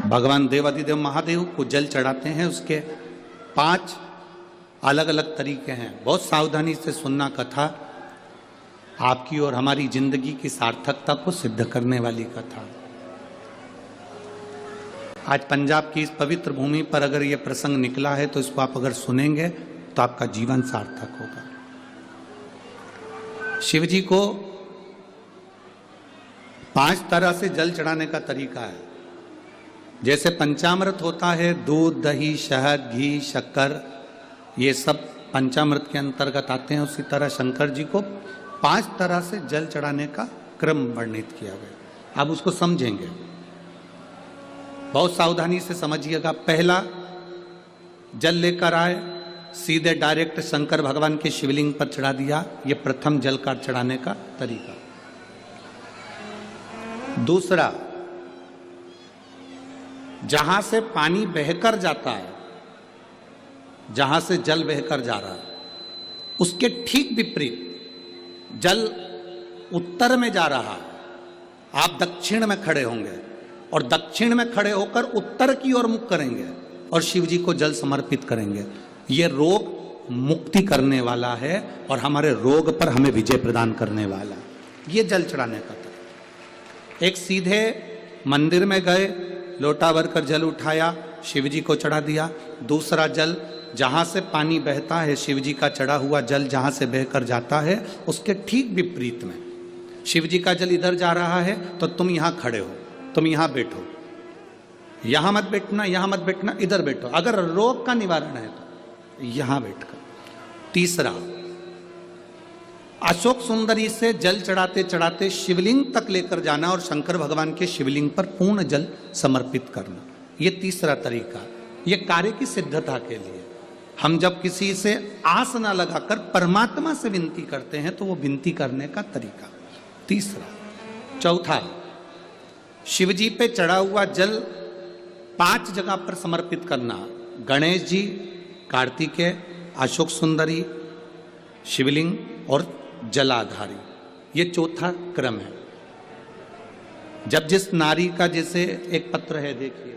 भगवान देवाधिदेव महादेव को जल चढ़ाते हैं, उसके 5 अलग अलग तरीके हैं। बहुत सावधानी से सुनना कथा, आपकी और हमारी जिंदगी की सार्थकता को सिद्ध करने वाली कथा। आज पंजाब की इस पवित्र भूमि पर अगर ये प्रसंग निकला है तो इसको आप अगर सुनेंगे तो आपका जीवन सार्थक होगा। शिव जी को 5 तरह से जल चढ़ाने का तरीका है। जैसे पंचामृत होता है, दूध, दही, शहद, घी, शक्कर, ये सब पंचामृत के अंतर्गत आते हैं। उसी तरह शंकर जी को 5 तरह से जल चढ़ाने का क्रम वर्णित किया गया। अब उसको समझेंगे, बहुत सावधानी से समझिएगा। पहला, जल लेकर आए, सीधे डायरेक्ट शंकर भगवान के शिवलिंग पर चढ़ा दिया। ये प्रथम जल का चढ़ाने का तरीका। दूसरा, जहां से पानी बहकर जाता है, जहां से जल बहकर जा रहा है, उसके ठीक विपरीत जल उत्तर में जा रहा है, आप दक्षिण में खड़े होंगे और दक्षिण में खड़े होकर उत्तर की ओर मुख करेंगे और शिव जी को जल समर्पित करेंगे। ये रोग मुक्ति करने वाला है और हमारे रोग पर हमें विजय प्रदान करने वाला है। ये जल चढ़ाने का था। एक सीधे मंदिर में गए, लोटा भरकर जल उठाया, शिव जी को चढ़ा दिया। दूसरा जल, जहां से पानी बहता है, शिव जी का चढ़ा हुआ जल जहां से बहकर जाता है, उसके ठीक विपरीत में शिव जी का जल इधर जा रहा है तो तुम यहां खड़े हो, तुम यहां बैठो, यहां मत बैठना, यहां मत बैठना, इधर बैठो। अगर रोग का निवारण है तो यहां बैठकर। तीसरा, अशोक सुंदरी से जल चढ़ाते चढ़ाते शिवलिंग तक लेकर जाना और शंकर भगवान के शिवलिंग पर पूर्ण जल समर्पित करना। ये तीसरा तरीका। ये कार्य की सिद्धता के लिए। हम जब किसी से आस ना लगाकर परमात्मा से विनती करते हैं तो वो विनती करने का तरीका। तीसरा। चौथा, शिव जी पे चढ़ा हुआ जल 5 जगह पर समर्पित करना। गणेश जी, कार्तिकेय, अशोक सुंदरी, शिवलिंग और जलाधारी। ये चौथा क्रम है। जब जिस नारी का, जैसे एक पत्र है, देखिए,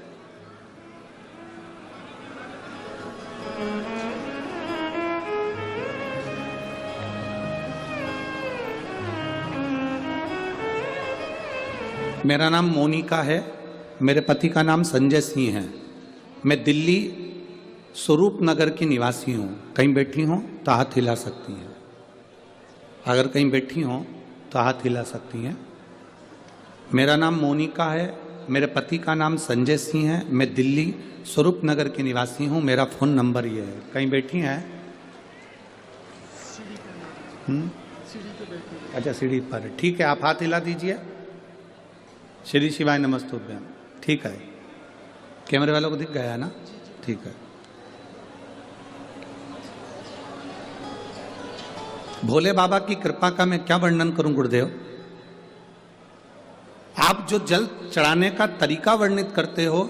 मेरा नाम मोनिका है, मेरे पति का नाम संजय सिंह है। मैं दिल्ली स्वरूप नगर की निवासी हूँ। कहीं बैठी हूँ तो हाथ हिला सकती हैं। अगर कहीं बैठी हूँ तो हाथ हिला सकती हैं। मेरा नाम मोनिका है, मेरे पति का नाम संजय सिंह है। मैं दिल्ली स्वरूप नगर की निवासी हूँ। मेरा फ़ोन नंबर ये है। कहीं बैठी हैं? अच्छा, सीढ़ी पर है। ठीक है, आप हाथ हिला दीजिए। श्री शिवाय नमस्तुभ्यम। ठीक है, कैमरे वालों को दिख गया है ना? ठीक है। भोले बाबा की कृपा का मैं क्या वर्णन करूं गुरुदेव। आप जो जल चढ़ाने का तरीका वर्णित करते हो,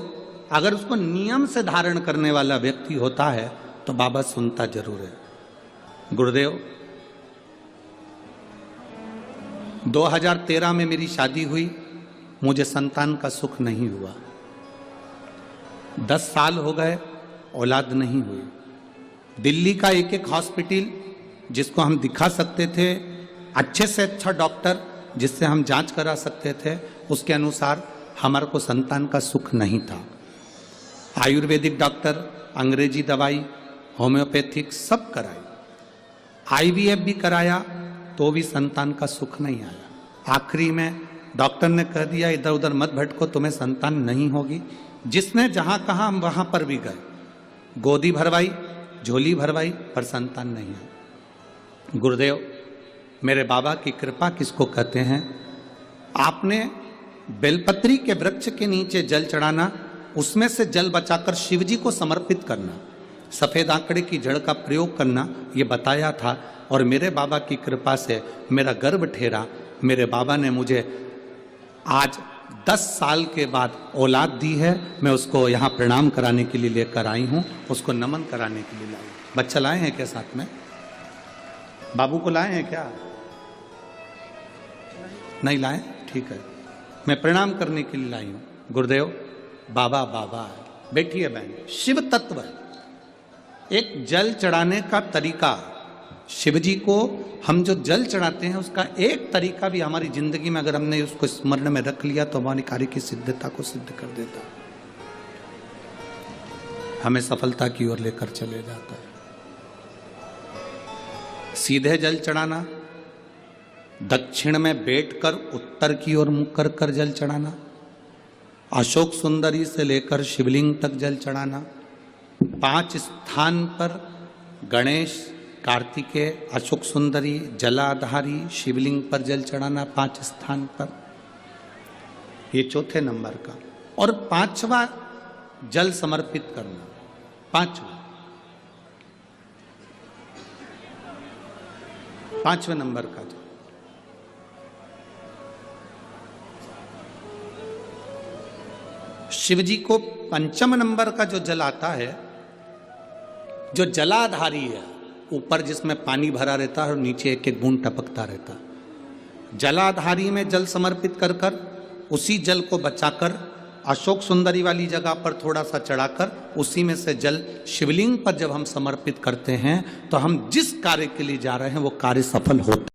अगर उसको नियम से धारण करने वाला व्यक्ति होता है तो बाबा सुनता जरूर है। गुरुदेव, 2013 में मेरी शादी हुई, मुझे संतान का सुख नहीं हुआ। 10 साल हो गए, औलाद नहीं हुई। दिल्ली का एक हॉस्पिटल जिसको हम दिखा सकते थे, अच्छे से अच्छा डॉक्टर जिससे हम जांच करा सकते थे, उसके अनुसार हमारे को संतान का सुख नहीं था। आयुर्वेदिक डॉक्टर, अंग्रेजी दवाई, होम्योपैथिक सब कराई, IVF भी कराया तो भी संतान का सुख नहीं आया। आखिरी में डॉक्टर ने कह दिया, इधर उधर मत भटको, तुम्हें संतान नहीं होगी। जिसने जहां कहा हम वहां पर भी गए, गोदी भरवाई, झोली भरवाई, पर संतान नहीं है। गुरुदेव, मेरे बाबा की कृपा किसको कहते हैं? आपने बेलपत्री के वृक्ष के नीचे जल चढ़ाना, उसमें से जल बचाकर शिव जी को समर्पित करना, सफेद आंकड़े की जड़ का प्रयोग करना, ये बताया था। और मेरे बाबा की कृपा से मेरा गर्भ ठेरा। मेरे बाबा ने मुझे आज 10 साल के बाद औलाद दी है। मैं उसको यहाँ प्रणाम कराने के लिए लेकर आई हूँ, उसको नमन कराने के लिए लाई। बच्चा लाए हैं क्या साथ में? बाबू को लाए हैं क्या? नहीं लाए? ठीक है, मैं प्रणाम करने के लिए लाई हूँ। गुरुदेव, बाबा बाबा है। बैठिए बहन, शिव तत्व है। एक जल चढ़ाने का तरीका, शिव जी को हम जो जल चढ़ाते हैं उसका एक तरीका भी हमारी जिंदगी में अगर हमने उसको स्मरण में रख लिया तो हमारी कार्य की सिद्धता को सिद्ध कर देता, हमें सफलता की ओर लेकर चले जाता है। सीधे जल चढ़ाना, दक्षिण में बैठकर उत्तर की ओर मुख कर कर जल चढ़ाना, अशोक सुंदरी से लेकर शिवलिंग तक जल चढ़ाना, 5 स्थान पर गणेश, कार्तिकेय, अशोक सुंदरी, जलाधारी, शिवलिंग पर जल चढ़ाना 5 स्थान पर, ये चौथे नंबर का। और 5वां जल समर्पित करना, 5वें नंबर का जल। शिव जी को 5 नंबर का जो जल आता है, जो जलाधारी है, ऊपर जिसमें पानी भरा रहता है और नीचे एक एक बूंद टपकता रहता है, जलाधारी में जल समर्पित कर कर उसी जल को बचाकर अशोक सुंदरी वाली जगह पर थोड़ा सा चढ़ाकर उसी में से जल शिवलिंग पर जब हम समर्पित करते हैं तो हम जिस कार्य के लिए जा रहे हैं वो कार्य सफल होता है।